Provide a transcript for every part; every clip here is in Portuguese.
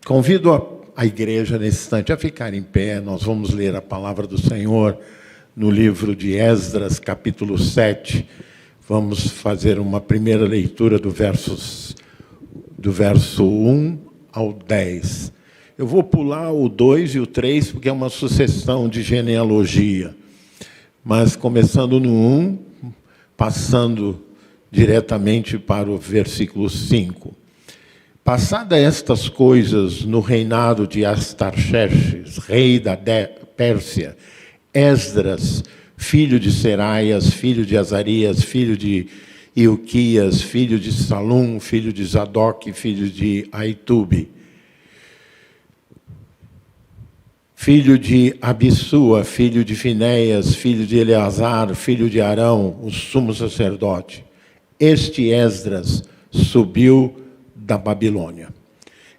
Convido a igreja nesse instante a ficar em pé. Nós vamos ler a palavra do Senhor no livro de Esdras, capítulo 7. Vamos fazer uma primeira leitura do verso 1 ao 10. Eu vou pular o 2 e o 3, porque é uma sucessão de genealogia. Mas começando no 1, passando diretamente para o versículo 5. Passadas estas coisas no reinado de Astarxerxes, rei da Pérsia, Esdras, filho de Seraias, filho de Azarias, filho de Ilquias, filho de Salum, filho de Zadok, filho de Aitube, filho de Abissua, filho de Finéias, filho de Eleazar, filho de Arão, o sumo sacerdote. Este Esdras subiu da Babilônia.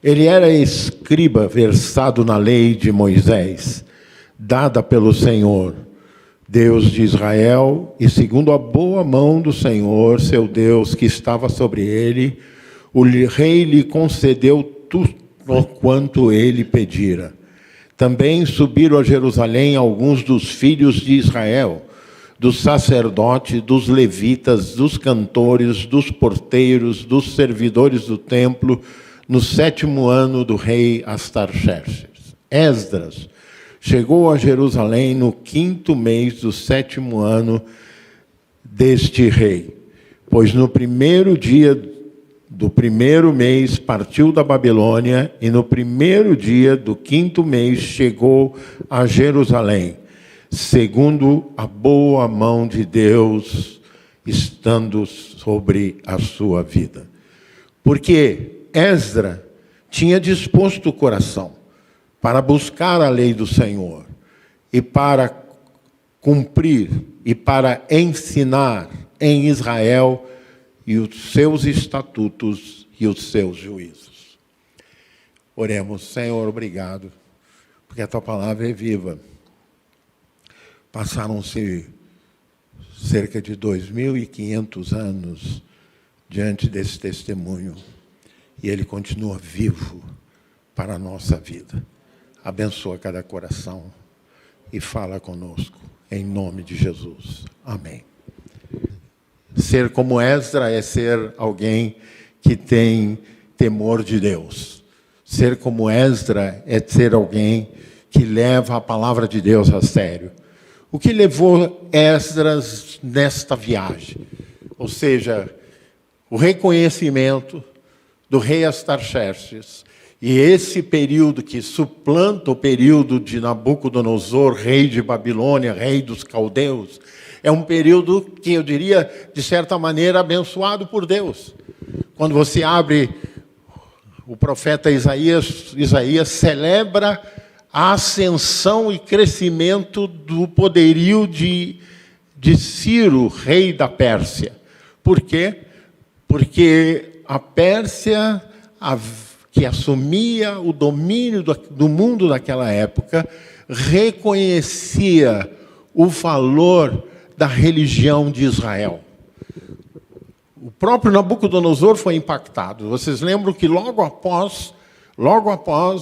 Ele era escriba versado na lei de Moisés, dada pelo Senhor, Deus de Israel, e segundo a boa mão do Senhor, seu Deus, que estava sobre ele, o rei lhe concedeu tudo quanto ele pedira. Também subiram a Jerusalém alguns dos filhos de Israel, dos sacerdotes, dos levitas, dos cantores, dos porteiros, dos servidores do templo, no 7º ano do rei Astarxerxes. Esdras chegou a Jerusalém no 5º mês do 7º ano deste rei, pois no primeiro dia do primeiro mês partiu da Babilônia, e no primeiro dia do 5º mês chegou a Jerusalém, segundo a boa mão de Deus estando sobre a sua vida. Porque Esdras tinha disposto o coração para buscar a lei do Senhor e para cumprir e para ensinar em Israel e os seus estatutos e os seus juízos. Oremos. Senhor, obrigado, porque a tua palavra é viva. Passaram-se cerca de 2.500 anos diante desse testemunho, e ele continua vivo para a nossa vida. Abençoa cada coração e fala conosco, em nome de Jesus. Amém. Ser como Esdras é ser alguém que tem temor de Deus. Ser como Esdras é ser alguém que leva a palavra de Deus a sério. O que levou Esdras nesta viagem? Ou seja, o reconhecimento do rei Astarxerxes, e esse período que suplanta o período de Nabucodonosor, rei de Babilônia, rei dos caldeus, é um período que eu diria, de certa maneira, abençoado por Deus. Quando você abre o profeta Isaías celebra a ascensão e crescimento do poderio de Ciro, rei da Pérsia. Por quê? Porque a Pérsia, que assumia o domínio do mundo naquela época, reconhecia o valor da religião de Israel. O próprio Nabucodonosor foi impactado. Vocês lembram que logo após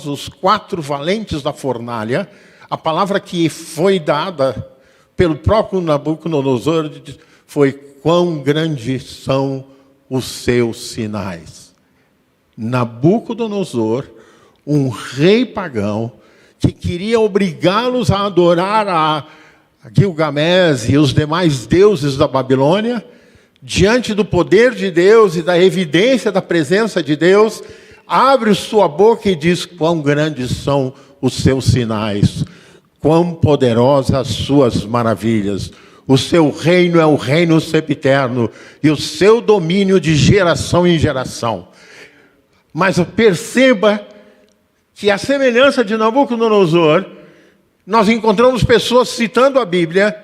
os 4 valentes da fornalha, a palavra que foi dada pelo próprio Nabucodonosor foi: quão grandes são os seus sinais. Nabucodonosor, um rei pagão, que queria obrigá-los a adorar a Gilgamesh e os demais deuses da Babilônia, diante do poder de Deus e da evidência da presença de Deus, abre sua boca e diz: quão grandes são os seus sinais, quão poderosas as suas maravilhas. O seu reino é o reino sempiterno, e o seu domínio de geração em geração. Mas perceba que, a semelhança de Nabucodonosor, nós encontramos pessoas citando a Bíblia,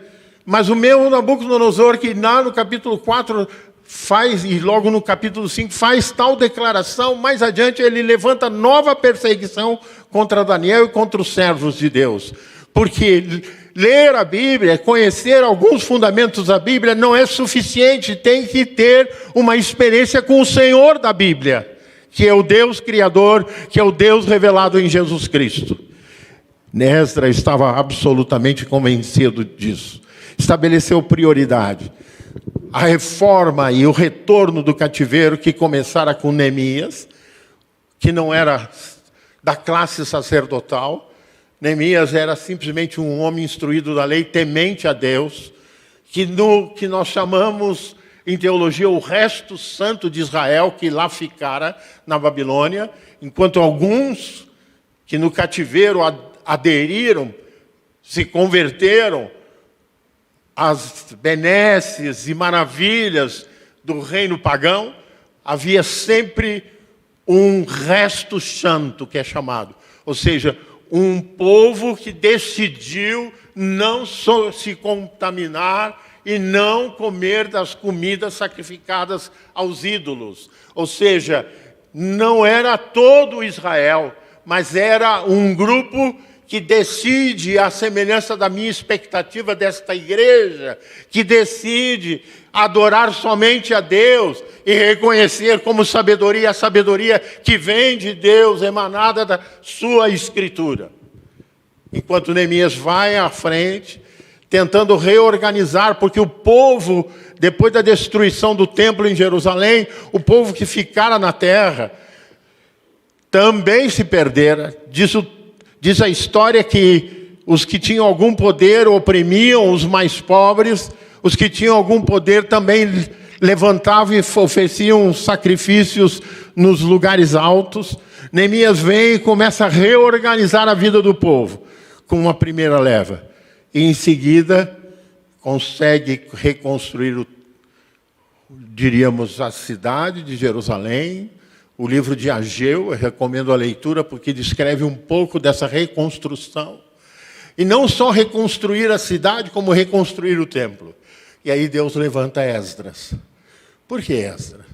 mas o mesmo Nabucodonosor, que lá no capítulo 4 faz, e logo no capítulo 5 faz tal declaração, mais adiante ele levanta nova perseguição contra Daniel e contra os servos de Deus. Porque ler a Bíblia, conhecer alguns fundamentos da Bíblia não é suficiente, tem que ter uma experiência com o Senhor da Bíblia, que é o Deus Criador, que é o Deus revelado em Jesus Cristo. Esdras estava absolutamente convencido disso. Estabeleceu prioridade. A reforma e o retorno do cativeiro que começara com Neemias, que não era da classe sacerdotal. Neemias era simplesmente um homem instruído da lei, temente a Deus, que nós chamamos em teologia o resto santo de Israel, que lá ficara na Babilônia, enquanto alguns que no cativeiro aderiram, se converteram às benesses e maravilhas do reino pagão, havia sempre um resto santo, que é chamado. Ou seja, um povo que decidiu não se contaminar e não comer das comidas sacrificadas aos ídolos. Ou seja, não era todo Israel, mas era um grupo que decide, à semelhança da minha expectativa desta igreja, que decide adorar somente a Deus e reconhecer como sabedoria a sabedoria que vem de Deus, emanada da sua Escritura. Enquanto Neemias vai à frente, tentando reorganizar, porque o povo, depois da destruição do templo em Jerusalém, o povo que ficara na terra, também se perdera. Diz a história que os que tinham algum poder oprimiam os mais pobres, os que tinham algum poder também levantavam e ofereciam sacrifícios nos lugares altos. Neemias vem e começa a reorganizar a vida do povo com uma primeira leva. E em seguida consegue reconstruir, diríamos, a cidade de Jerusalém. O livro de Ageu, eu recomendo a leitura porque descreve um pouco dessa reconstrução. E não só reconstruir a cidade, como reconstruir o templo. E aí Deus levanta Esdras. Por que Esdras?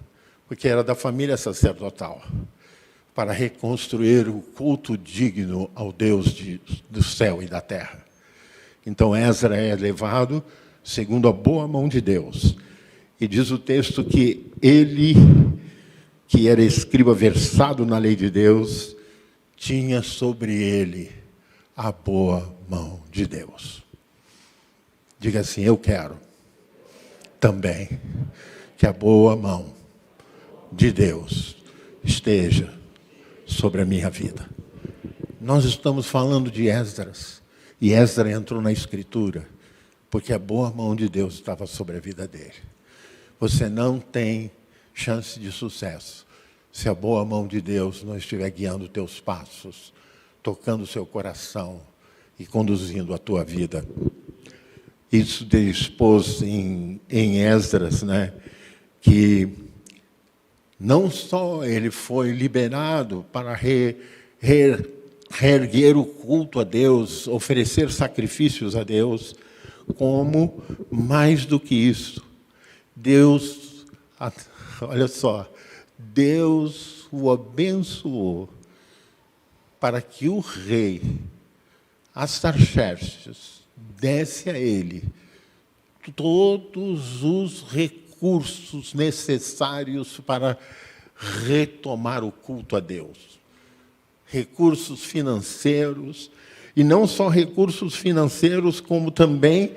Porque era da família sacerdotal. Para reconstruir o culto digno ao Deus do céu e da terra. Então Esdras é levado segundo a boa mão de Deus. E diz o texto que ele, que era escriba versado na lei de Deus, tinha sobre ele a boa mão de Deus. Diga assim: eu quero também que a boa mão de Deus esteja sobre a minha vida. Nós estamos falando de Esdras, e Esdras entrou na Escritura, porque a boa mão de Deus estava sobre a vida dele. Você não tem chance de sucesso se a boa mão de Deus não estiver guiando os teus passos, tocando o seu coração e conduzindo a tua vida. Isso expôs em Esdras, né, que não só ele foi liberado para reerguer o culto a Deus, oferecer sacrifícios a Deus, como, mais do que isso, Deus, olha só, Deus o abençoou para que o rei Artaxerxes desse a ele todos os recursos necessários para retomar o culto a Deus. Recursos financeiros, e não só recursos financeiros, como também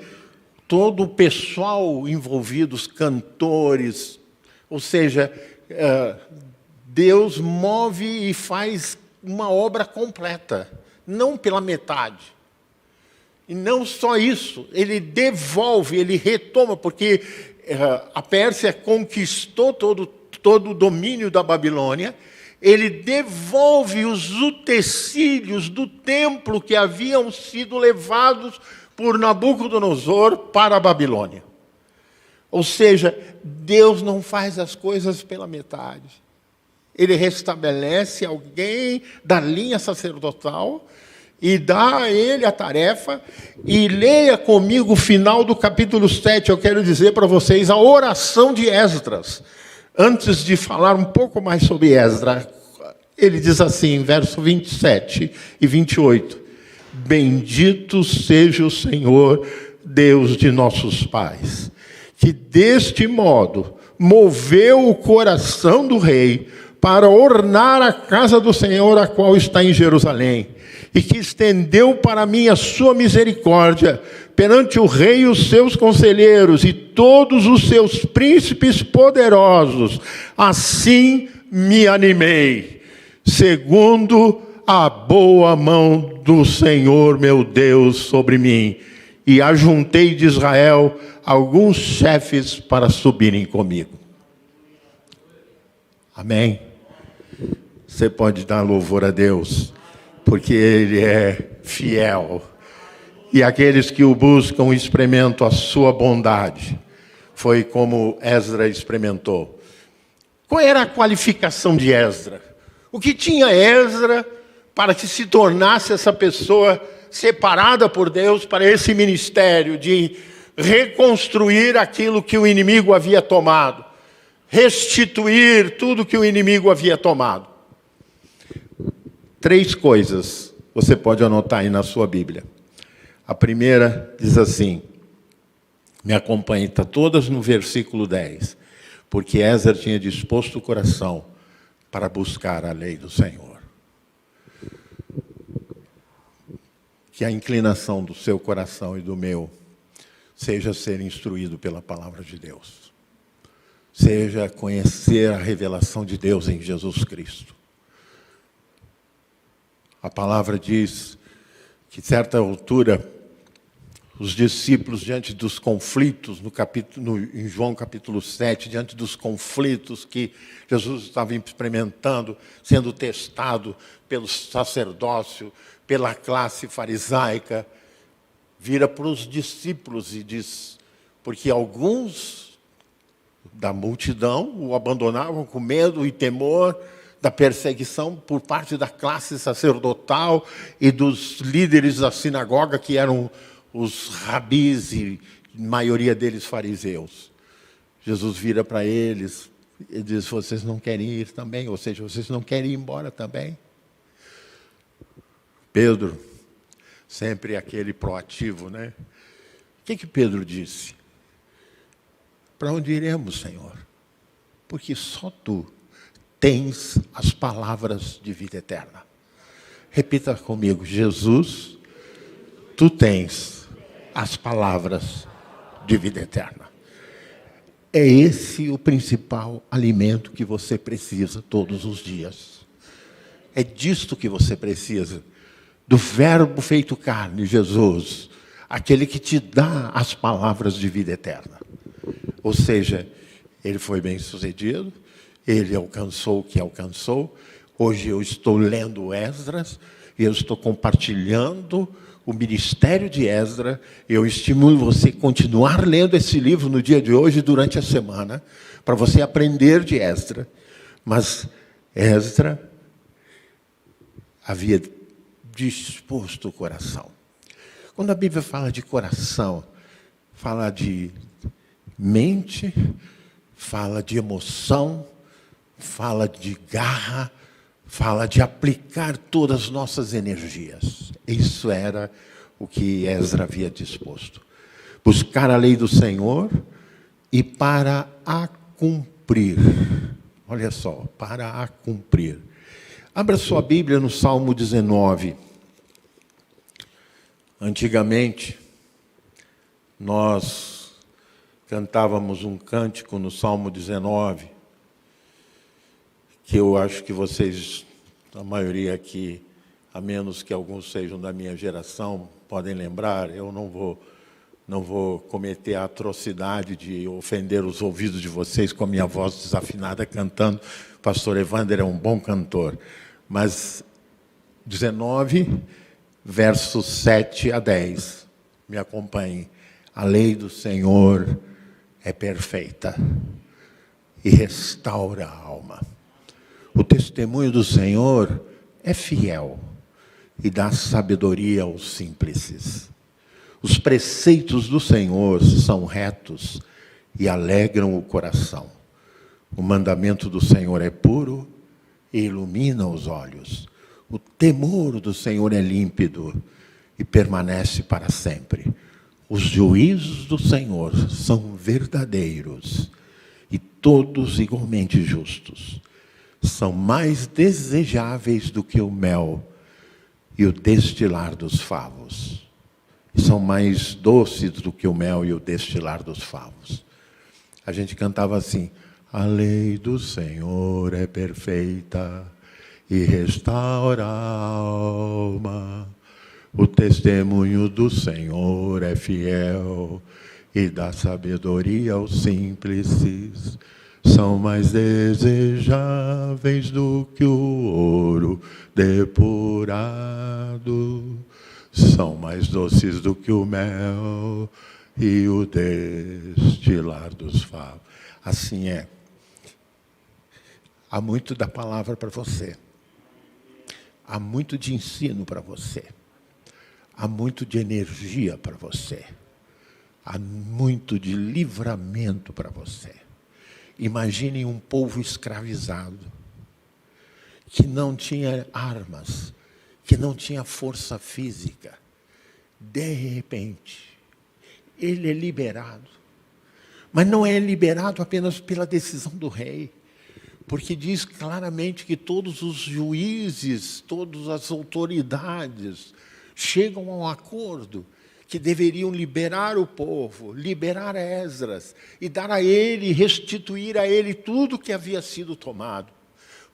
todo o pessoal envolvido, os cantores. Ou seja, Deus move e faz uma obra completa, não pela metade. E não só isso, ele devolve, ele retoma, porque a Pérsia conquistou todo o domínio da Babilônia. Ele devolve os utensílios do templo que haviam sido levados por Nabucodonosor para a Babilônia. Ou seja, Deus não faz as coisas pela metade. Ele restabelece alguém da linha sacerdotal e dá a ele a tarefa. E leia comigo o final do capítulo 7. Eu quero dizer para vocês a oração de Esdras. Antes de falar um pouco mais sobre Esdras, ele diz assim, verso 27 e 28. Bendito seja o Senhor, Deus de nossos pais, que deste modo moveu o coração do rei para ornar a casa do Senhor, a qual está em Jerusalém, e que estendeu para mim a sua misericórdia perante o rei e os seus conselheiros e todos os seus príncipes poderosos. Assim me animei, segundo a boa mão do Senhor meu Deus sobre mim, e ajuntei de Israel alguns chefes para subirem comigo. Amém? Você pode dar louvor a Deus, porque Ele é fiel. E aqueles que o buscam experimentam a sua bondade. Foi como Esdras experimentou. Qual era a qualificação de Esdras? O que tinha Esdras para que se tornasse essa pessoa separada por Deus para esse ministério de reconstruir aquilo que o inimigo havia tomado, restituir tudo que o inimigo havia tomado? 3 coisas você pode anotar aí na sua Bíblia. A primeira diz assim, me acompanhe, está todas no versículo 10. Porque Esdras tinha disposto o coração para buscar a lei do Senhor. Que a inclinação do seu coração e do meu seja ser instruído pela palavra de Deus. Seja conhecer a revelação de Deus em Jesus Cristo. A palavra diz que, certa altura, os discípulos, diante dos conflitos, em João capítulo 7, diante dos conflitos que Jesus estava experimentando, sendo testado pelo sacerdócio, pela classe farisaica, vira para os discípulos e diz, porque alguns da multidão o abandonavam com medo e temor da perseguição por parte da classe sacerdotal e dos líderes da sinagoga, que eram os rabis e a maioria deles fariseus. Jesus vira para eles e diz, vocês não querem ir também? Ou seja, vocês não querem ir embora também? Pedro, sempre aquele proativo, né? O que Pedro disse? Para onde iremos, Senhor? Porque só Tu tens as palavras de vida eterna. Repita comigo, Jesus, Tu tens as palavras de vida eterna. É esse o principal alimento que você precisa todos os dias. É disto que você precisa. Do verbo feito carne, Jesus, aquele que te dá as palavras de vida eterna. Ou seja, ele foi bem sucedido, ele alcançou o que alcançou. Hoje eu estou lendo Esdras, e eu estou compartilhando o ministério de Esdras. Eu estimulo você a continuar lendo esse livro no dia de hoje, durante a semana, para você aprender de Esdras. Mas Esdras havia disposto o coração. Quando a Bíblia fala de coração, fala de mente, fala de emoção, fala de garra, fala de aplicar todas as nossas energias. Isso era o que Esdras havia disposto. Buscar a lei do Senhor e para a cumprir. Olha só, para a cumprir. Abra sua Bíblia no Salmo 19. Antigamente, nós cantávamos um cântico no Salmo 19, que eu acho que vocês, a maioria aqui, a menos que alguns sejam da minha geração, podem lembrar. Eu não vou cometer a atrocidade de ofender os ouvidos de vocês com a minha voz desafinada cantando. O pastor Evander é um bom cantor. Mas 19, versos 7 a 10. Me acompanhe. A lei do Senhor é perfeita e restaura a alma. O testemunho do Senhor é fiel e dá sabedoria aos simples. Os preceitos do Senhor são retos e alegram o coração. O mandamento do Senhor é puro e ilumina os olhos. O temor do Senhor é límpido e permanece para sempre. Os juízos do Senhor são verdadeiros e todos igualmente justos. são mais desejáveis do que o mel e o destilar dos favos. São mais doces do que o mel e o destilar dos favos. A gente cantava assim: a lei do Senhor é perfeita e restaura a alma. O testemunho do Senhor é fiel e dá sabedoria aos simples. São mais desejáveis do que o ouro depurado. São mais doces do que o mel e o destilar dos favos. Assim é. Há muito da palavra para você. Há muito de ensino para você. Há muito de energia para você. Há muito de livramento para você. Imagine um povo escravizado, que não tinha armas, que não tinha força física. De repente, ele é liberado. Mas não é liberado apenas pela decisão do rei, porque diz claramente que todos os juízes, todas as autoridades chegam a um acordo que deveriam liberar o povo, liberar Esdras e dar a ele, restituir a ele tudo que havia sido tomado.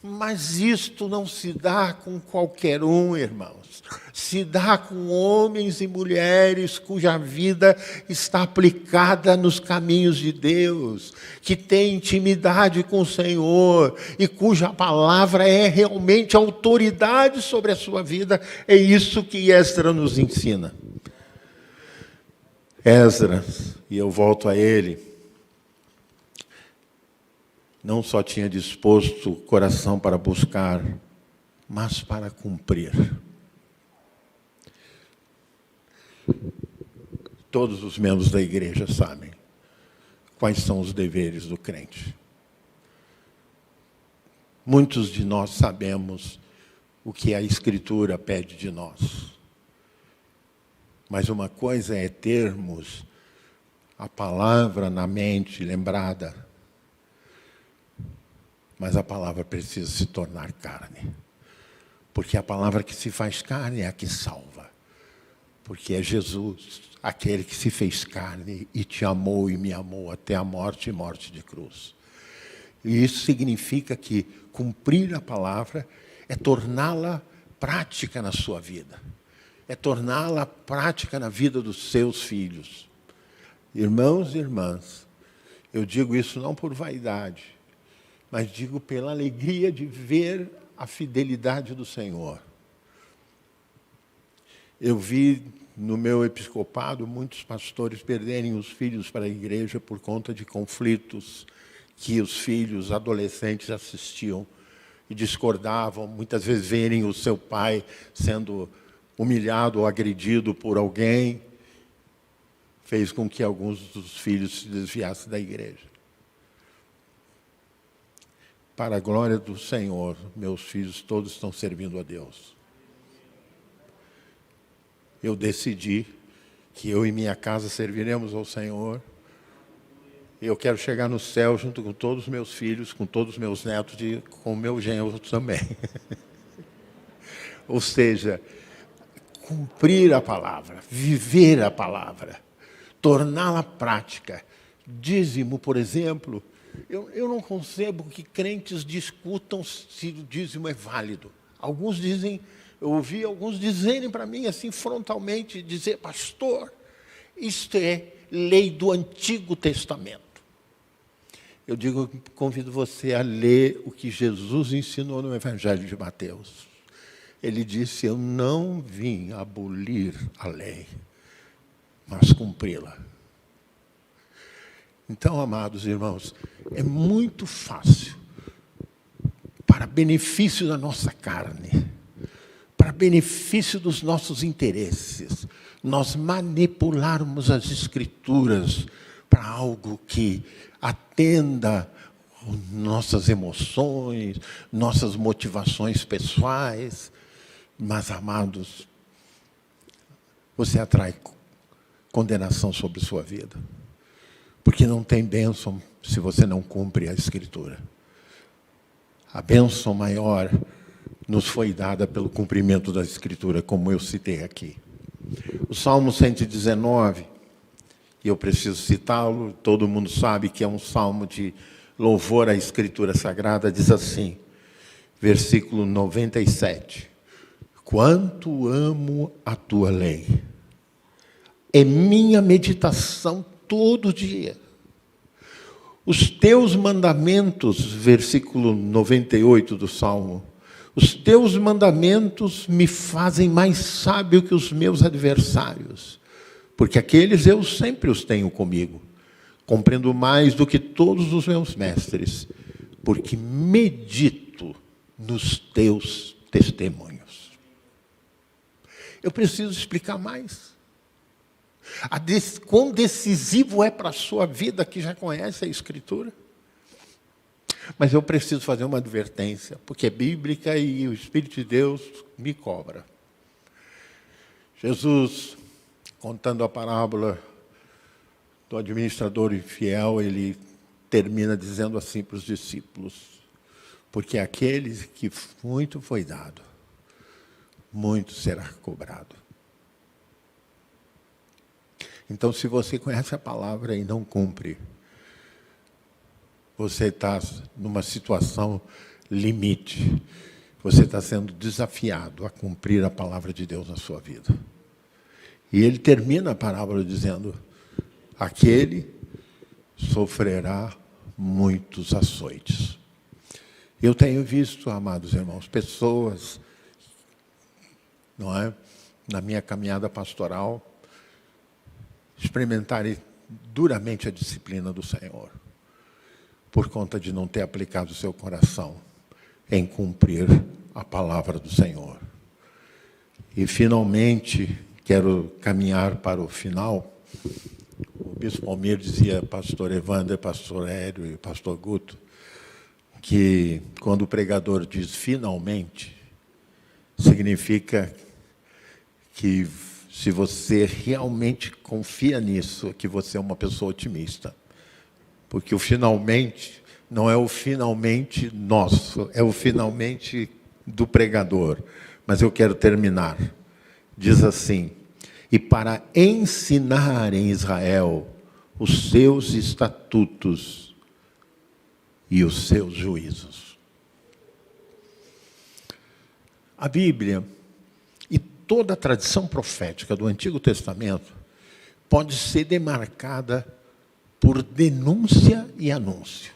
Mas isto não se dá com qualquer um, irmãos. Se dá com homens e mulheres cuja vida está aplicada nos caminhos de Deus, que tem intimidade com o Senhor e cuja palavra é realmente autoridade sobre a sua vida. É isso que Esdras nos ensina. Esdras, e eu volto a ele, não só tinha disposto o coração para buscar, mas para cumprir. Todos os membros da igreja sabem quais são os deveres do crente. Muitos de nós sabemos o que a Escritura pede de nós. Mas uma coisa é termos a palavra na mente lembrada, mas a palavra precisa se tornar carne. Porque a palavra que se faz carne é a que salva. Porque é Jesus, aquele que se fez carne e te amou e me amou até a morte e morte de cruz. E isso significa que cumprir a palavra é torná-la prática na sua vida. É torná-la prática na vida dos seus filhos. Irmãos e irmãs, eu digo isso não por vaidade, mas digo pela alegria de ver a fidelidade do Senhor. Eu vi no meu episcopado muitos pastores perderem os filhos para a igreja por conta de conflitos que os filhos adolescentes assistiam e discordavam, muitas vezes verem o seu pai sendo humilhado ou agredido por alguém, fez com que alguns dos filhos se desviassem da igreja. Para a glória do Senhor, meus filhos todos estão servindo a Deus. Eu decidi que eu e minha casa serviremos ao Senhor. Eu quero chegar no céu junto com todos os meus filhos, com todos os meus netos e com o meu genro também. Ou seja, cumprir a palavra, viver a palavra, torná-la prática. Dízimo, por exemplo, eu não concebo que crentes discutam se o dízimo é válido. Alguns dizem, eu ouvi alguns dizerem para mim assim frontalmente, dizer, pastor, isto é lei do Antigo Testamento. Eu digo, convido você a ler o que Jesus ensinou no Evangelho de Mateus. Ele disse, eu não vim abolir a lei, mas cumpri-la. Então, amados irmãos, é muito fácil, para benefício da nossa carne, para benefício dos nossos interesses, nós manipularmos as Escrituras para algo que atenda nossas emoções, nossas motivações pessoais. Mas, amados, você atrai condenação sobre sua vida. Porque não tem bênção se você não cumpre a Escritura. A bênção maior nos foi dada pelo cumprimento da Escritura, como eu citei aqui. O Salmo 119, e eu preciso citá-lo, todo mundo sabe que é um salmo de louvor à Escritura Sagrada, diz assim, versículo 97, quanto amo a tua lei, é minha meditação todo dia. Os teus mandamentos, versículo 98 do Salmo, os teus mandamentos me fazem mais sábio que os meus adversários, porque aqueles eu sempre os tenho comigo. Compreendo mais do que todos os meus mestres, porque medito nos teus testemunhos. Eu preciso explicar mais. Quão decisivo é para a sua vida, que já conhece a Escritura. Mas eu preciso fazer uma advertência, porque é bíblica e o Espírito de Deus me cobra. Jesus, contando a parábola do administrador infiel, ele termina dizendo assim para os discípulos, porque aqueles que muito foi dado, muito será cobrado. Então, se você conhece a palavra e não cumpre, você está numa situação limite. Você está sendo desafiado a cumprir a palavra de Deus na sua vida. E ele termina a parábola dizendo, aquele sofrerá muitos açoites. Eu tenho visto, amados irmãos, pessoas, não é, na minha caminhada pastoral, experimentarem duramente a disciplina do Senhor, por conta de não ter aplicado o seu coração em cumprir a palavra do Senhor. E, finalmente, quero caminhar para o final. O bispo Almir dizia, pastor Evander, pastor Hélio e pastor Guto, que quando o pregador diz finalmente, significa que se você realmente confia nisso, que você é uma pessoa otimista. Porque o finalmente não é o finalmente nosso, é o finalmente do pregador. Mas eu quero terminar. Diz assim, e para ensinar em Israel os seus estatutos e os seus juízos. A Bíblia e toda a tradição profética do Antigo Testamento pode ser demarcada por denúncia e anúncio.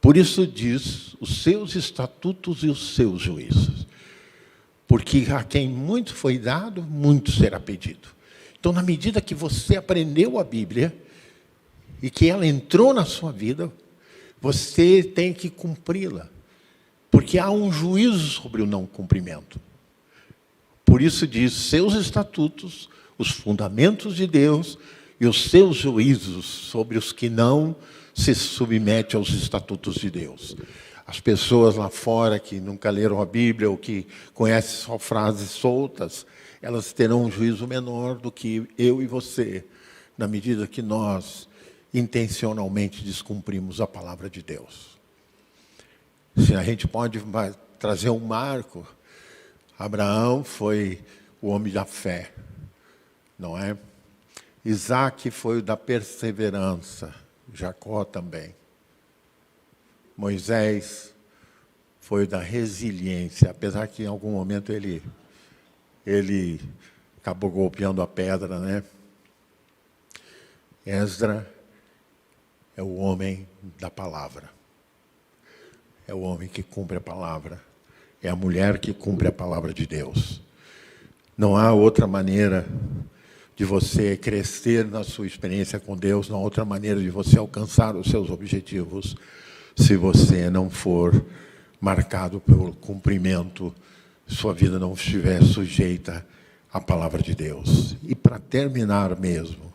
Por isso diz os seus estatutos e os seus juízos. Porque a quem muito foi dado, muito será pedido. Então, na medida que você aprendeu a Bíblia e que ela entrou na sua vida, você tem que cumpri-la. Porque há um juízo sobre o não cumprimento. Por isso diz, seus estatutos, os fundamentos de Deus e os seus juízos sobre os que não se submetem aos estatutos de Deus. As pessoas lá fora que nunca leram a Bíblia ou que conhecem só frases soltas, elas terão um juízo menor do que eu e você, na medida que nós intencionalmente descumprimos a palavra de Deus. Se a gente pode trazer um marco, Abraão foi o homem da fé, não é? Isaac foi o da perseverança, Jacó também. Moisés foi o da resiliência, apesar que em algum momento ele acabou golpeando a pedra, né? Esdra é o homem da palavra. É o homem que cumpre a palavra. É a mulher que cumpre a palavra de Deus. Não há outra maneira de você crescer na sua experiência com Deus, não há outra maneira de você alcançar os seus objetivos, se você não for marcado pelo cumprimento, sua vida não estiver sujeita à palavra de Deus. E para terminar mesmo,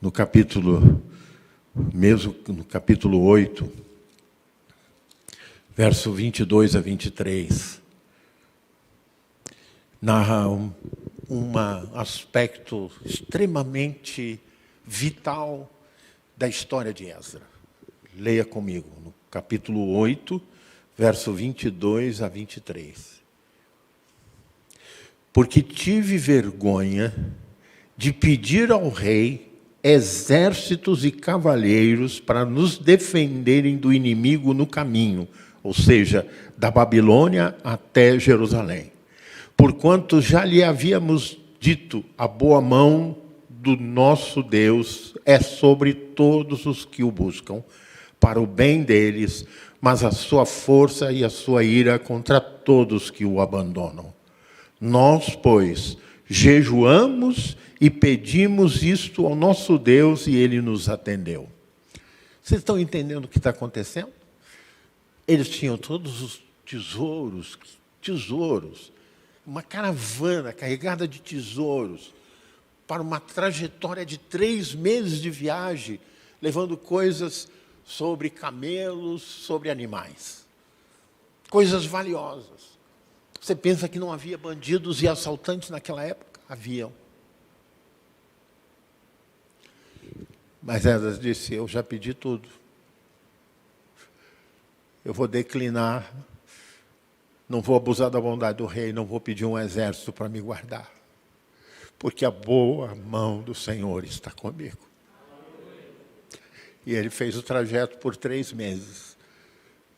no capítulo 8, verso 22 a 23, narra um aspecto extremamente vital da história de Esdra. Leia comigo, no capítulo 8, verso 22 a 23. Porque tive vergonha de pedir ao rei exércitos e cavaleiros para nos defenderem do inimigo no caminho, ou seja, da Babilônia até Jerusalém. Porquanto já lhe havíamos dito, a boa mão do nosso Deus é sobre todos os que o buscam, para o bem deles, mas a sua força e a sua ira contra todos que o abandonam. Nós, pois, jejuamos e pedimos isto ao nosso Deus e ele nos atendeu. Vocês estão entendendo o que está acontecendo? Eles tinham todos os tesouros, uma caravana carregada de tesouros, para uma trajetória de 3 meses de viagem, levando coisas sobre camelos, sobre animais. Coisas valiosas. Você pensa que não havia bandidos e assaltantes naquela época? Haviam. Mas Esdras disse, eu já pedi tudo. Eu vou declinar, não vou abusar da bondade do rei, não vou pedir um exército para me guardar. Porque a boa mão do Senhor está comigo. E ele fez o trajeto por 3 meses,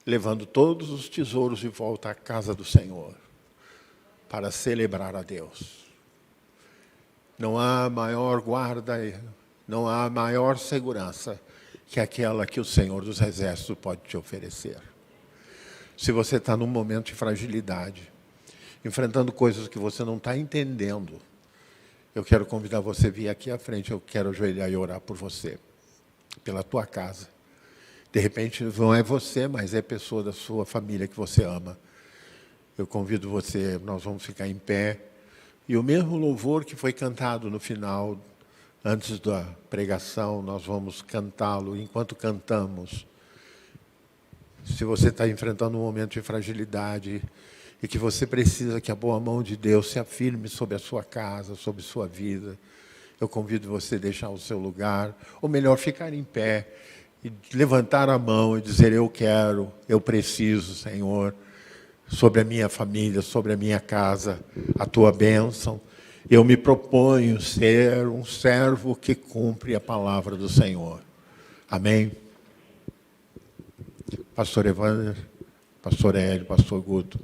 levando todos os tesouros de volta à casa do Senhor, para celebrar a Deus. Não há maior guarda, não há maior segurança que aquela que o Senhor dos Exércitos pode te oferecer. Se você está num momento de fragilidade, enfrentando coisas que você não está entendendo, eu quero convidar você a vir aqui à frente, eu quero ajoelhar e orar por você, pela tua casa. De repente, não é você, mas é pessoa da sua família que você ama. Eu convido você, nós vamos ficar em pé. E o mesmo louvor que foi cantado no final, antes da pregação, nós vamos cantá-lo enquanto cantamos. Se você está enfrentando um momento de fragilidade e que você precisa que a boa mão de Deus se afirme sobre a sua casa, sobre a sua vida, eu convido você a deixar o seu lugar, ou melhor, ficar em pé e levantar a mão e dizer, eu quero, eu preciso, Senhor, sobre a minha família, sobre a minha casa, a tua bênção. Eu me proponho ser um servo que cumpre a palavra do Senhor. Amém? Pastor Evander, Pastor Hélio, Pastor Guto,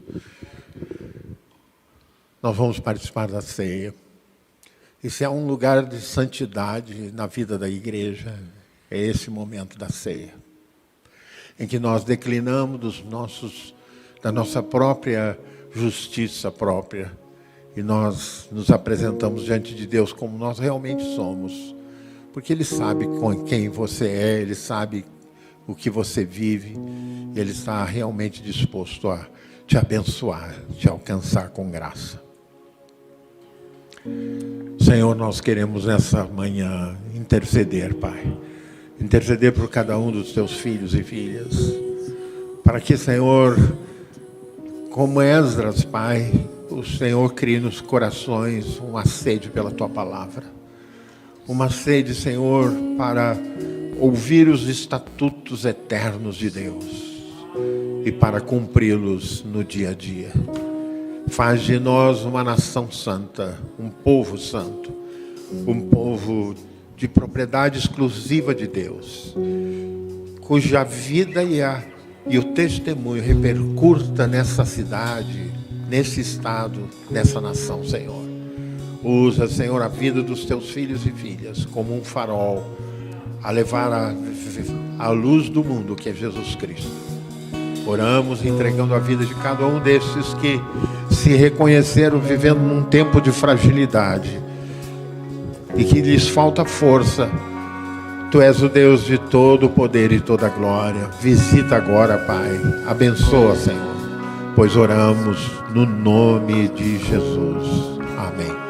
nós vamos participar da ceia. E se há um lugar de santidade na vida da igreja, é esse momento da ceia, em que nós declinamos da nossa própria justiça própria, e nós nos apresentamos diante de Deus como nós realmente somos, porque Ele sabe com quem você é, Ele sabe o que você vive, e Ele está realmente disposto a te abençoar, te alcançar com graça. Senhor, nós queremos nessa manhã interceder, Pai, interceder por cada um dos teus filhos e filhas, para que, Senhor, como Esdras, Pai, o Senhor crie nos corações uma sede pela tua palavra, uma sede, Senhor, para ouvir os estatutos eternos de Deus e para cumpri-los no dia a dia. Faz de nós uma nação santa, um povo santo, um povo de propriedade exclusiva de Deus, cuja vida e o testemunho repercuta nessa cidade, nesse estado, nessa nação, Senhor. Usa, Senhor, a vida dos teus filhos e filhas como um farol a levar a luz do mundo, que é Jesus Cristo. Oramos entregando a vida de cada um desses que se reconheceram vivendo num tempo de fragilidade e que lhes falta força. Tu és o Deus de todo o poder e toda a glória. Visita agora, Pai. Abençoa, Senhor, pois oramos no nome de Jesus. Amém.